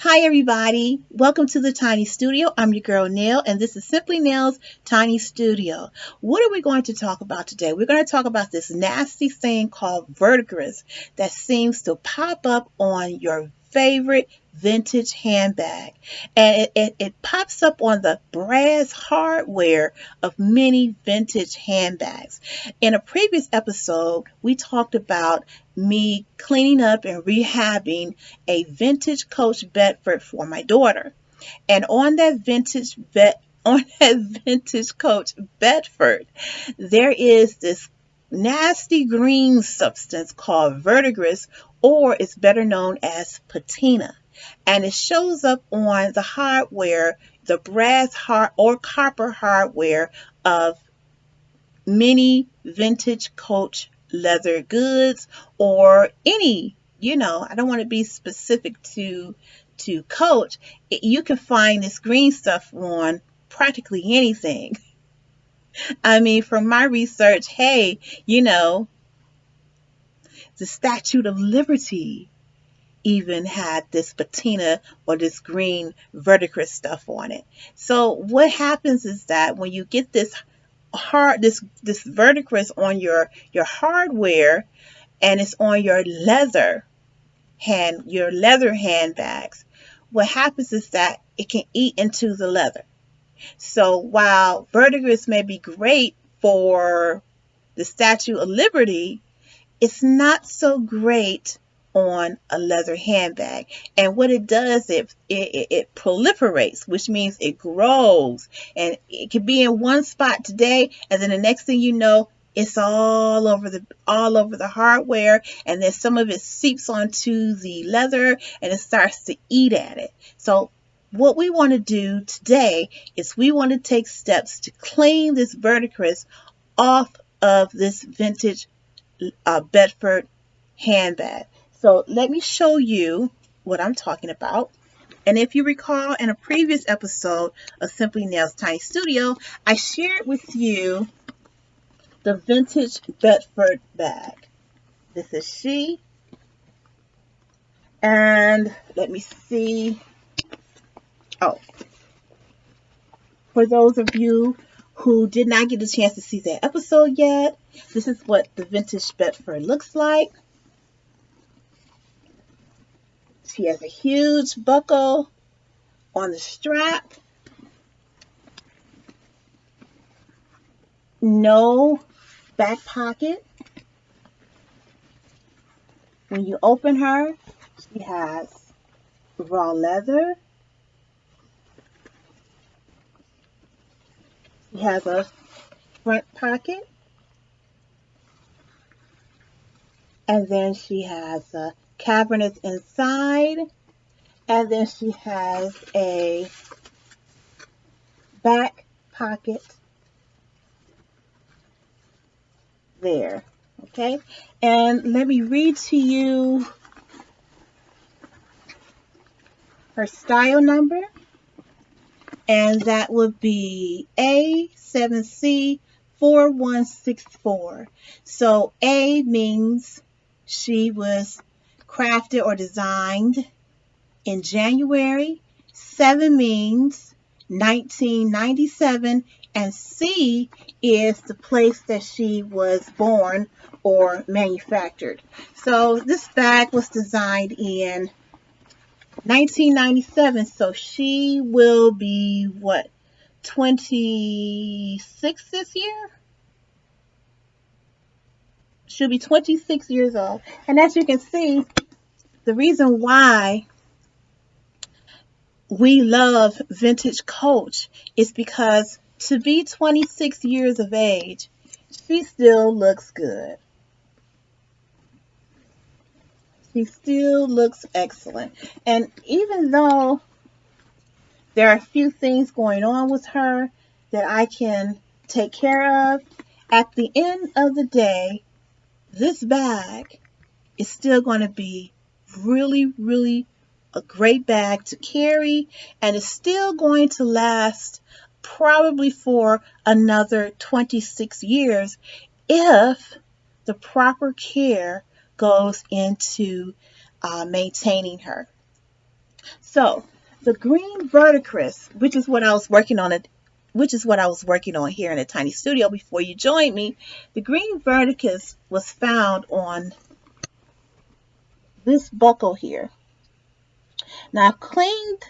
Hi, everybody. Welcome to the Tiny Studio. I'm your girl, Nail, and this is Simply Nail's Tiny Studio. What are we going to talk about today? We're going to talk about this nasty thing called verdigris that seems to pop up on your favorite vintage handbag. And it pops up on the brass hardware of many vintage handbags. In a previous episode, we talked about me cleaning up and rehabbing a vintage Coach Bedford for my daughter. And on that vintage Coach Bedford, there is this nasty green substance called verdigris, or it's better known as patina. And it shows up on the hardware, the brass or copper hardware of many vintage Coach leather goods or any, I don't want to be specific to Coach. You can find this green stuff on practically anything. I mean, from my research, hey, the Statue of Liberty even had this patina or this green verdigris stuff on it. So what happens is that when you get this verdigris on your hardware, and it's on your leather handbags, what happens is that it can eat into the leather. So while verdigris may be great for the Statue of Liberty, it's not so great on a leather handbag. And what it does, it proliferates, which means it grows. And it could be in one spot today, and then the next thing you know, it's all over the hardware, and then some of it seeps onto the leather and it starts to eat at it. So what we want to do today is we want to take steps to clean this verdigris off of this vintage Bedford handbag. So let me show you what I'm talking about. And if you recall, in a previous episode of Simply Nails Tiny Studio, I shared with you the vintage Bedford bag. This is she. And let me see. Oh, for those of you who did not get a chance to see that episode yet, this is what the vintage Bedford looks like. She has a huge buckle on the strap. No back pocket. When you open her, she has raw leather. She has a front pocket. And then she has a cabinet inside. And then she has a back pocket there. Okay? And let me read to you her style number. And that would be A7C4164. So A means she was crafted or designed in January. 7 means 1997. And C is the place that she was born or manufactured. So this bag was designed in 1997, so she will be 26 this year? She'll be 26 years old. And as you can see, the reason why we love vintage Coach is because to be 26 years of age, she still looks good. She still looks excellent. And even though there are a few things going on with her that I can take care of, at the end of the day, this bag is still going to be really, really a great bag to carry, and it's still going to last probably for another 26 years if the proper care goes into maintaining her. So the green verdigris, which is what I was working on it, which is what I was working on here in a tiny studio before you joined me. The green verdigris was found on this buckle here. Now I've cleaned.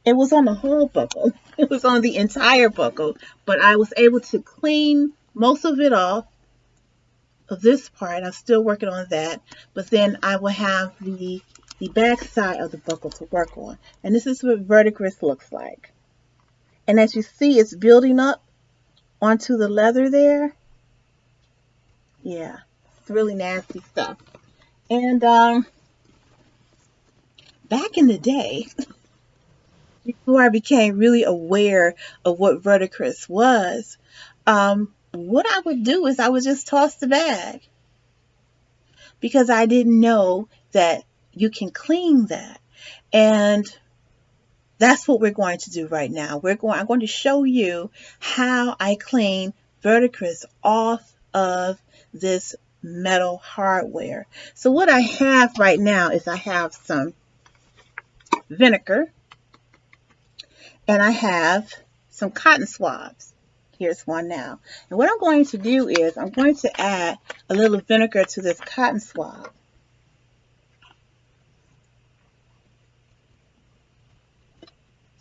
It was on the whole buckle. It was on the entire buckle, but I was able to clean most of it off of this part. I'm still working on that, but then I will have the back side of the buckle to work on. And this is what verdigris looks like. And as you see, it's building up onto the leather there. Yeah, it's really nasty stuff. And back in the day, before I became really aware of what verdigris was, what I would do is I would just toss the bag because I didn't know that you can clean that. And that's what we're going to do right now. I'm going to show you how I clean verdigris off of this metal hardware. So what I have right now is I have some vinegar and I have some cotton swabs. Here's one now. And what I'm going to do is I'm going to add a little vinegar to this cotton swab.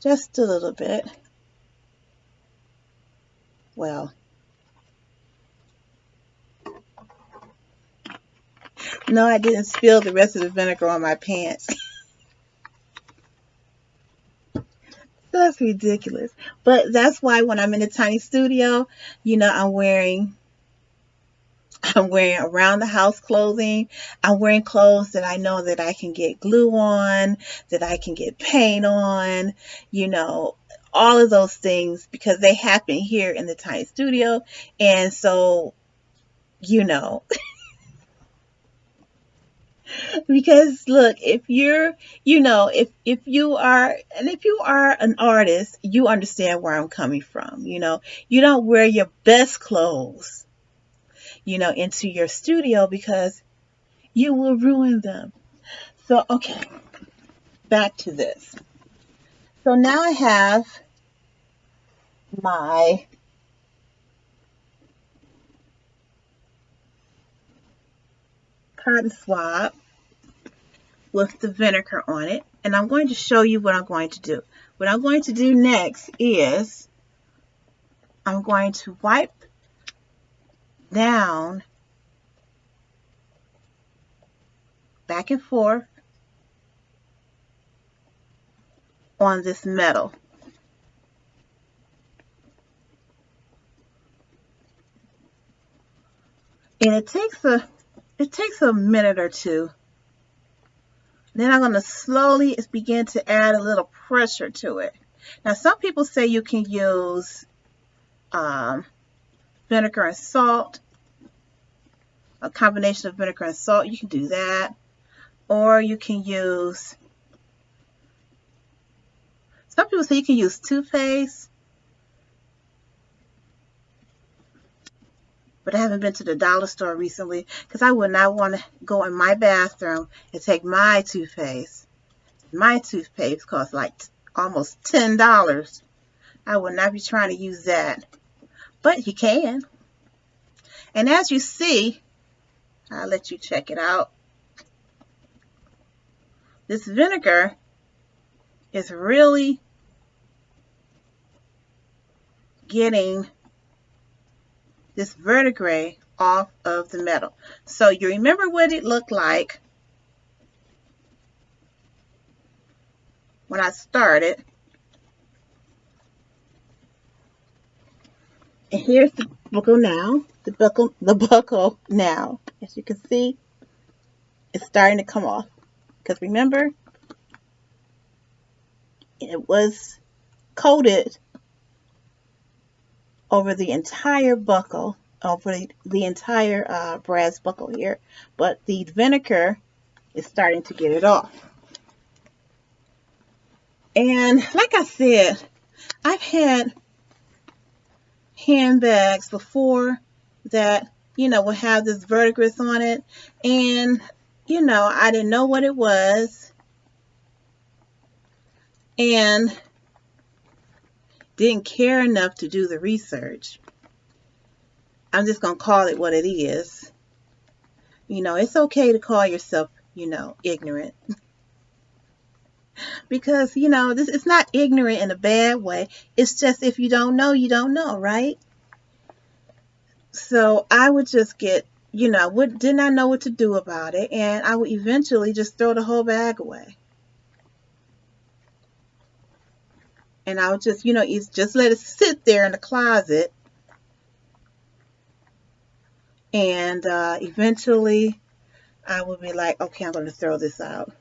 Just a little bit. Well, no, I didn't spill the rest of the vinegar on my pants. That's ridiculous. But that's why when I'm in a tiny studio, I'm wearing around the house clothing. I'm wearing clothes that I know that I can get glue on, that I can get paint on, you know, all of those things because they happen here in the tiny studio. And so, you know, because look, if you're, if you are an artist, you understand where I'm coming from. You don't wear your best clothes, into your studio because you will ruin them. So, okay, back to this. So now I have my cotton swab with the vinegar on it, and I'm going to show you what I'm going to do. What I'm going to do next is I'm going to wipe down back and forth on this metal. And it takes a minute or two. Then I'm going to slowly begin to add a little pressure to it. Now, some people say you can use vinegar and salt, a combination of vinegar and salt. You can do that. Or you can use, some people say you can use toothpaste. But I haven't been to the dollar store recently because I would not want to go in my bathroom and take my toothpaste. My toothpaste costs like almost $10. I would not be trying to use that. But you can. And as you see, I'll let you check it out. This vinegar is really getting this verdigris off of the metal. So you remember what it looked like when I started. And here's the buckle now. The buckle now. As you can see, it's starting to come off. Because remember, it was coated over the entire buckle, over the entire brass buckle here. But the vinegar is starting to get it off. And like I said, I've had handbags before that, will have this verdigris on it. And, I didn't know what it was. and didn't care enough to do the research. I'm just going to call it what it is. It's okay to call yourself, ignorant. Because, this it's not ignorant in a bad way. It's just if you don't know, you don't know, right? So I would just get, did not know what to do about it, and I would eventually just throw the whole bag away. And I would just, just let it sit there in the closet, and eventually I would be like, okay, I'm going to throw this out.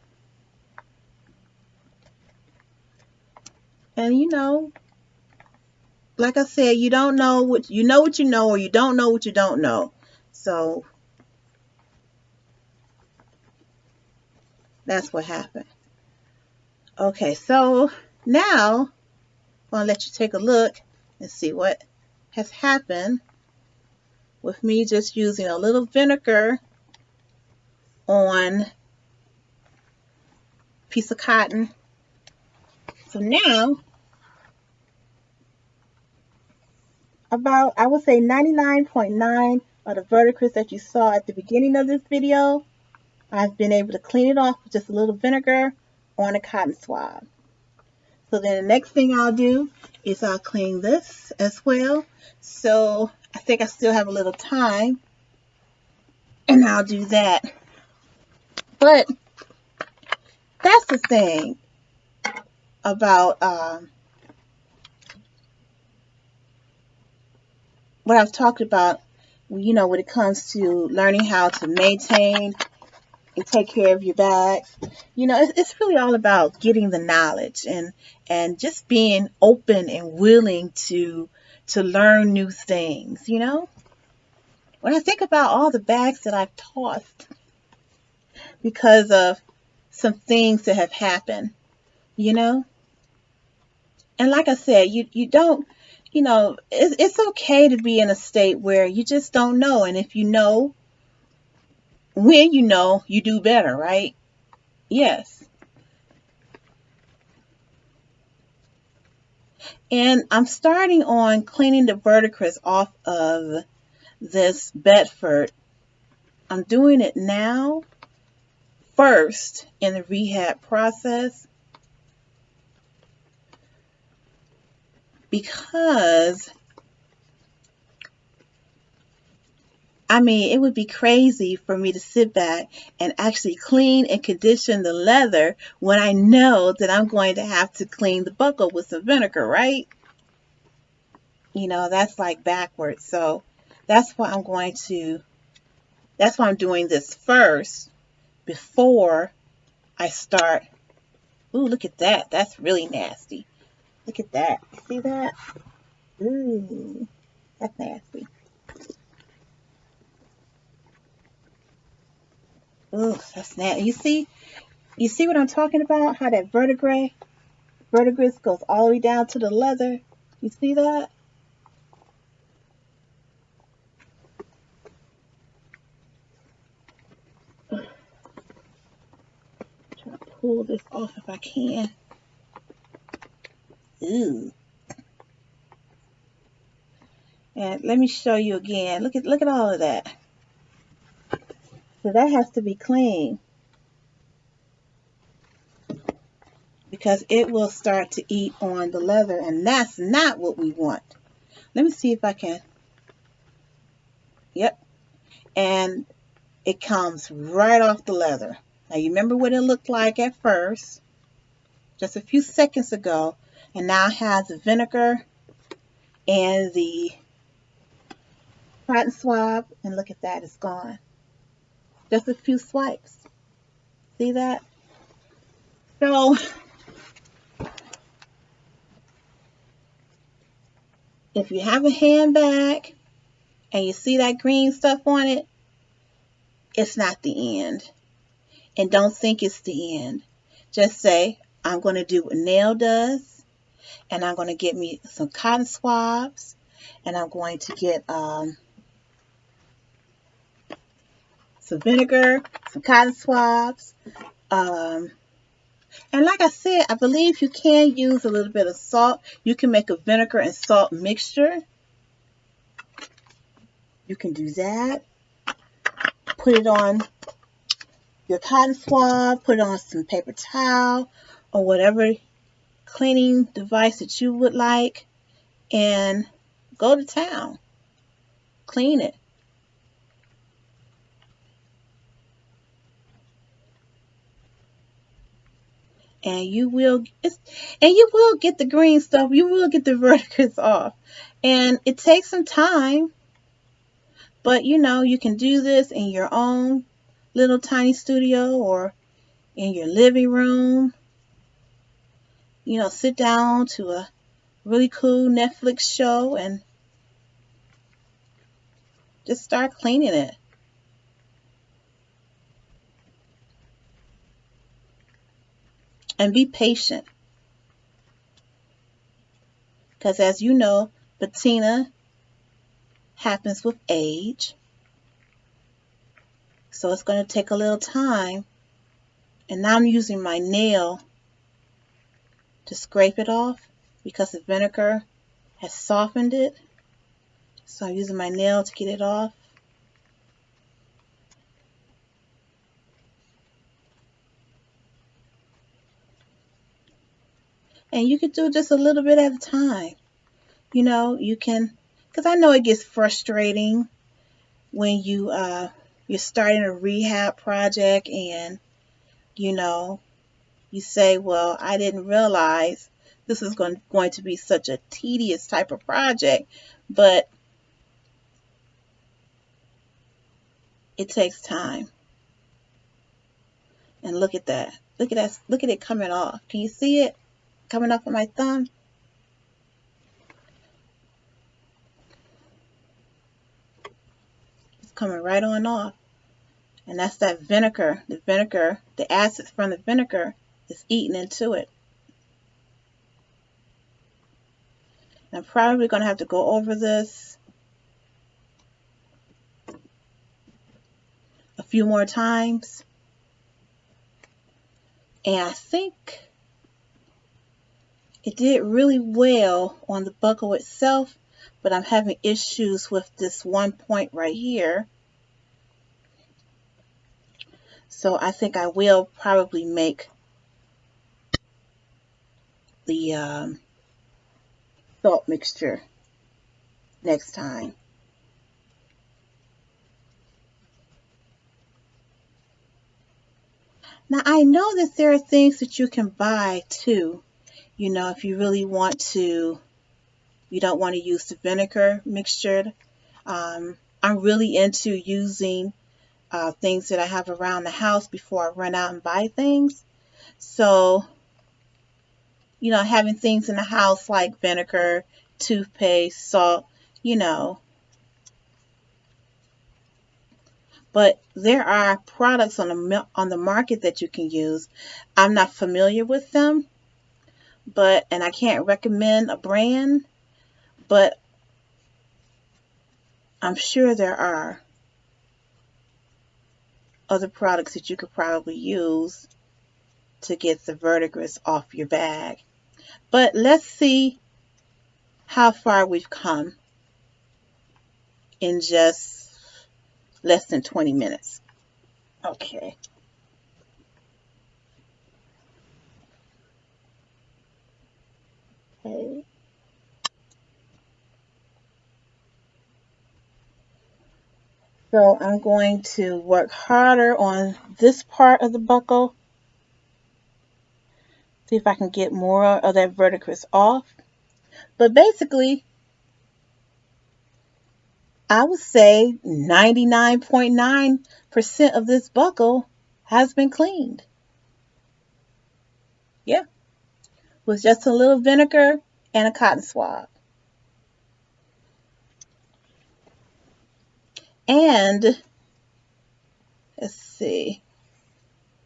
And like I said, you don't know what you know, or you don't know what you don't know. So that's what happened. Okay, so now I'm going to let you take a look and see what has happened with me just using a little vinegar on a piece of cotton. So now, about, I would say 99.9 of the verdigris that you saw at the beginning of this video, I've been able to clean it off with just a little vinegar on a cotton swab. So then the next thing I'll do is I'll clean this as well. So I think I still have a little time, and I'll do that. But that's the thing about what I've talked about, when it comes to learning how to maintain and take care of your bags. It's really all about getting the knowledge and just being open and willing to learn new things. When I think about all the bags that I've tossed because of some things that have happened, you know, and like I said, you don't, it's okay to be in a state where you just don't know, and if you know, when you do better, right? Yes. And I'm starting on cleaning the verdigris off of this Bedford. I'm doing it now first in the rehab process because, it would be crazy for me to sit back and actually clean and condition the leather when I know that I'm going to have to clean the buckle with some vinegar, right? That's like backwards. So that's why I'm doing this first before I start. Ooh, look at that. That's really nasty. Look at that. See that? Ooh, that's nasty. Ooh, that's nasty. You see what I'm talking about? How that verdigris goes all the way down to the leather. You see that? Try to pull this off if I can. Ooh. And let me show you again. Look at all of that. So that has to be clean because it will start to eat on the leather, and that's not what we want. Let me see if I can. Yep. And it comes right off the leather. Now you remember what it looked like at first, just a few seconds ago, and now it has the vinegar and the cotton swab, and look at that, it's gone. Just a few swipes. See that? So if you have a handbag and you see that green stuff on it, it's not the end. And don't think it's the end. Just say, I'm going to do what Nail does, and I'm going to get me some cotton swabs, and I'm going to get some vinegar, some cotton swabs, And like I said, I believe you can use a little bit of salt. You can make a vinegar and salt mixture. You can do that. Put it on your cotton swab, put it on some paper towel or whatever cleaning device that you would like, and go to town. Clean it. And you will get the green stuff. You will get the verdigris off. And it takes some time, but you can do this in your own little tiny studio or in your living room. Sit down to a really cool Netflix show and just start cleaning it. And be patient. Because as you know, patina happens with age. So it's going to take a little time. And now I'm using my nail to scrape it off because the vinegar has softened it. So I'm using my nail to get it off. And you can do just a little bit at a time. You can, because I know it gets frustrating when you're starting a rehab project and you say, well, I didn't realize this is going to be such a tedious type of project, but it takes time. And look at that. Look at that. Look at it coming off. Can you see it coming off of my thumb? It's coming right on off. And that's that vinegar. The acids from the vinegar is eating into it. I'm probably going to have to go over this a few more times. And I think it did really well on the buckle itself, but I'm having issues with this one point right here. So I think I will probably make the salt mixture next time. Now I know that there are things that you can buy too. If you really want to, you don't want to use the vinegar mixture. I'm really into using things that I have around the house before I run out and buy things. So, having things in the house like vinegar, toothpaste, salt, you know. But there are products on the market that you can use. I'm not familiar with them, and I can't recommend a brand, but I'm sure there are other products that you could probably use to get the verdigris off your bag. But let's see how far we've come in just less than 20 minutes. Okay. Okay. So I'm going to work harder on this part of the buckle. See if I can get more of that verdigris off. But basically, I would say 99.9% of this buckle has been cleaned. Yeah, with just a little vinegar and a cotton swab. And let's see.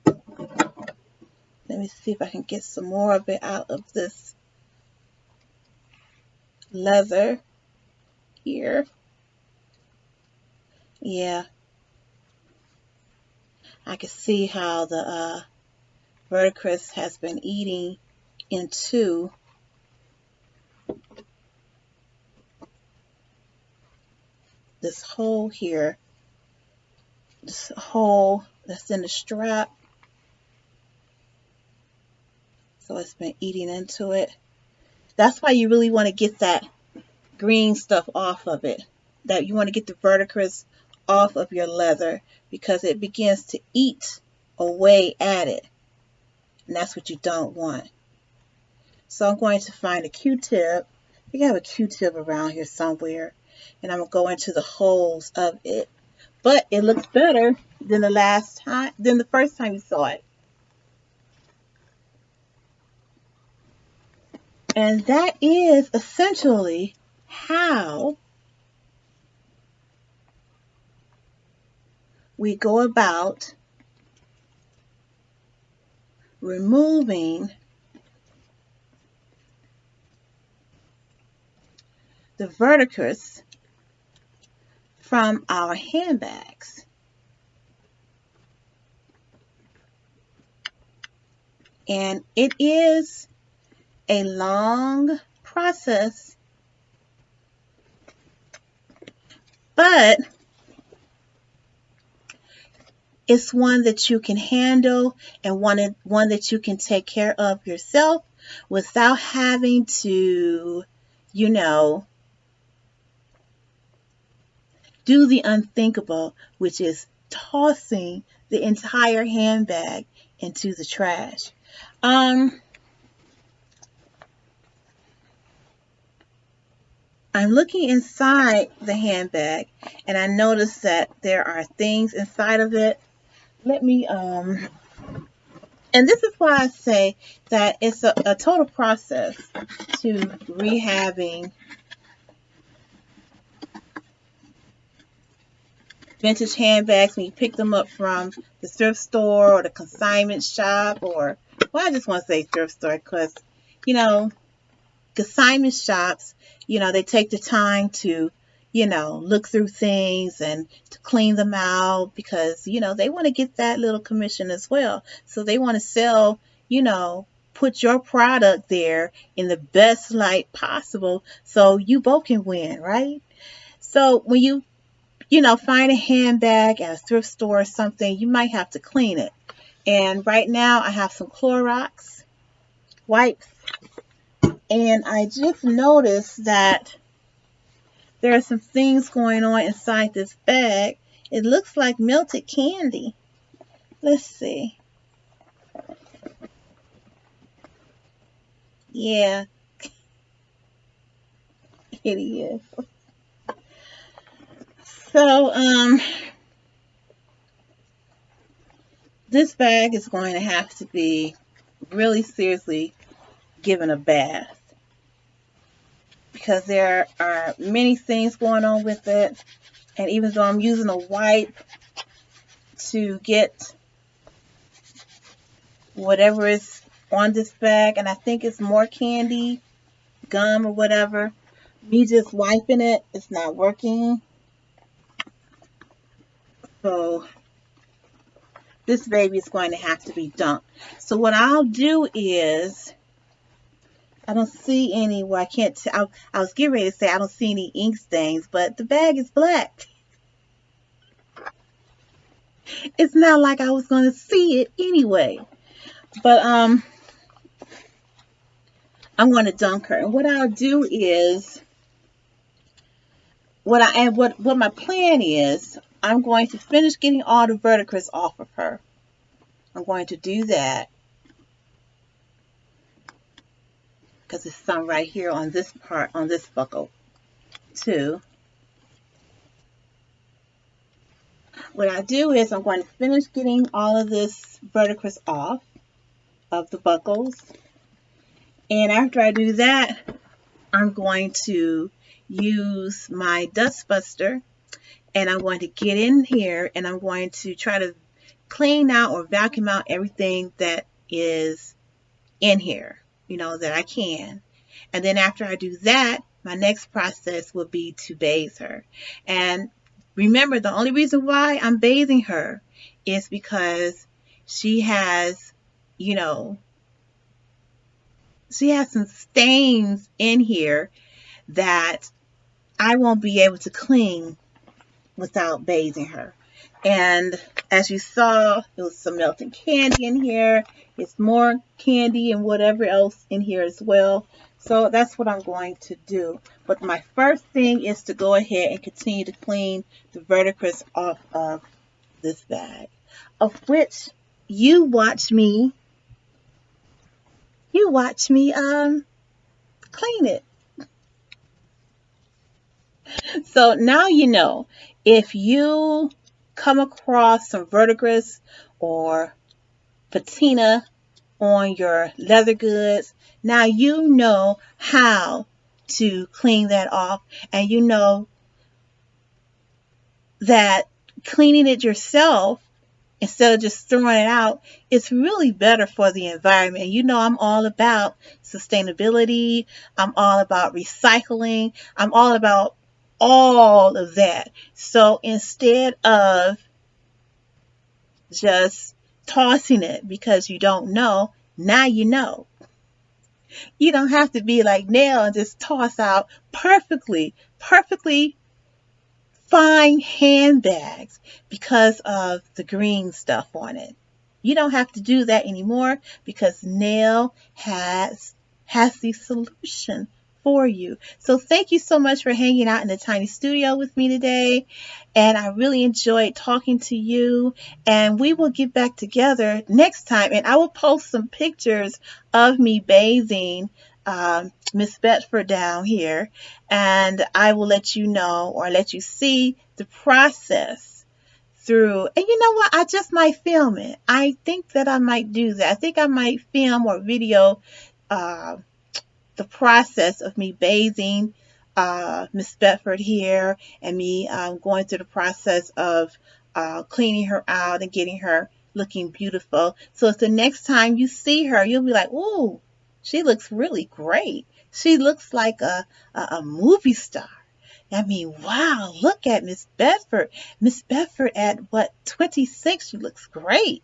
Let me see if I can get some more of it out of this leather here. Yeah. I can see how the verdigris has been eating into this hole here, this hole that's in the strap. So it's been eating into it. That's why you really want to get that green stuff off of it. That you want to get the verdigris off of your leather because it begins to eat away at it. And that's what you don't want. So I'm going to find a Q-tip. I think I have a Q-tip around here somewhere. And I'm going to go into the holes of it. But it looks better than the first time you saw it. And that is essentially how we go about removing the verdigris from our handbags. And it is a long process, but it's one that you can handle and one that you can take care of yourself without having to, do the unthinkable, which is tossing the entire handbag into the trash. I'm looking inside the handbag and I notice that there are things inside of it. Let me, and this is why I say that it's a total process to rehabbing vintage handbags when you pick them up from the thrift store or the consignment shop, or, well, I just want to say thrift store because, consignment shops, they take the time to, look through things and to clean them out because, they want to get that little commission as well. So they want to sell, put your product there in the best light possible so you both can win, right? So when you, find a handbag at a thrift store or something, you might have to clean it. And right now I have some Clorox wipes. And I just noticed that there are some things going on inside this bag. It looks like melted candy. Let's see. Yeah, it is. So, this bag is going to have to be really seriously given a bath because there are many things going on with it. And even though I'm using a wipe to get whatever is on this bag, and I think it's more candy, gum, or whatever, me just wiping it is not working. So this baby is going to have to be dumped. So what I'll do is, I don't see any, well, I can't, I was getting ready to say I don't see any ink stains, but the bag is black. It's not like I was going to see it anyway. But I'm going to dunk her. And what I'll do is, what my plan is, I'm going to finish getting all the verdigris off of her. I'm going to do that because there's some right here on this part, on this buckle too. What I do is I'm going to finish getting all of this verdigris off of the buckles. And after I do that, I'm going to use my dust buster and I'm going to get in here and I'm going to try to clean out or vacuum out everything that is in here, that I can. And then after I do that, my next process will be to bathe her. And remember, the only reason why I'm bathing her is because she has you know, she has some stains in here that I won't be able to clean without bathing her. And as you saw, there was some melted candy in here. It's more candy and whatever else in here as well. So that's what I'm going to do. But my first thing is to go ahead and continue to clean the verdigris off of this bag, of which you watch me, clean it. So now you know, if you come across some verdigris or patina on your leather goods, now you know how to clean that off, and you know that cleaning it yourself instead of just throwing it out, it's really better for the environment. And you know, I'm all about sustainability. I'm all about recycling. I'm all about all of that. So instead of just tossing it because you don't know, now you know. You don't have to be like Nell and just toss out perfectly fine handbags because of the green stuff on it. You don't have to do that anymore because Nail has the solution for you. So thank you so much for hanging out in the tiny studio with me today. And I really enjoyed talking to you. And we will get back together next time. And I will post some pictures of me bathing Miss Betford down here. And I will let you know or let you see the process through. And you know what? I just might film it. I think that I might do that. I think I might film or video uh, the process of me bathing Miss Bedford here and me going through the process of cleaning her out and getting her looking beautiful. So if the next time you see her, you'll be like, ooh, she looks really great. She looks like a movie star. I mean, wow, look at Miss Bedford. Miss Bedford at what, 26? She looks great.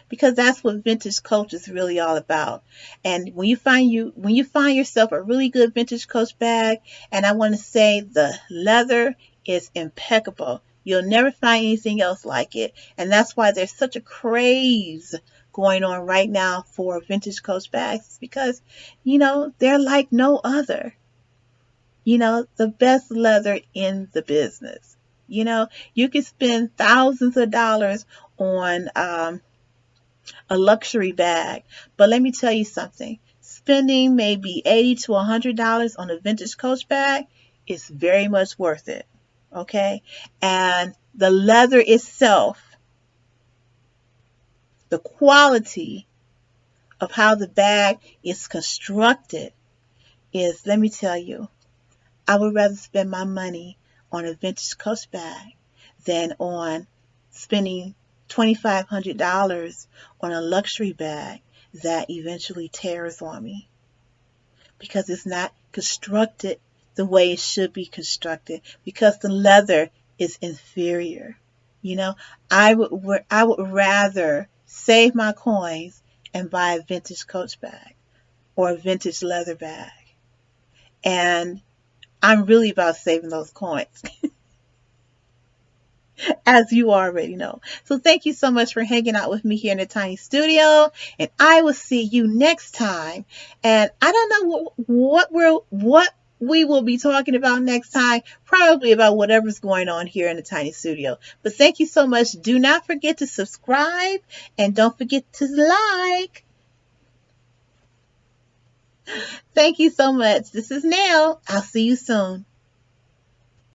Because that's what vintage coach is really all about. And when you find yourself a really good vintage coach bag, and I want to say the leather is impeccable. You'll never find anything else like it. And that's why there's such a craze going on right now for vintage coach bags because, they're like no other. The best leather in the business. You can spend thousands of dollars on a luxury bag. But let me tell you something. Spending maybe $80 to $100 on a vintage Coach bag is very much worth it. Okay? And the leather itself, the quality of how the bag is constructed is, let me tell you, I would rather spend my money on a vintage Coach bag than on spending $2,500 on a luxury bag that eventually tears on me because it's not constructed the way it should be constructed because the leather is inferior. You know, I would rather save my coins and buy a vintage Coach bag or a vintage leather bag. And I'm really about saving those coins. As you already know. So thank you so much for hanging out with me here in the tiny studio, and I will see you next time. And I don't know what we will be talking about next time, probably about whatever's going on here in the tiny studio. But thank you so much. Do not forget to subscribe and don't forget to like. Thank you so much. This is Nell. I'll see you soon.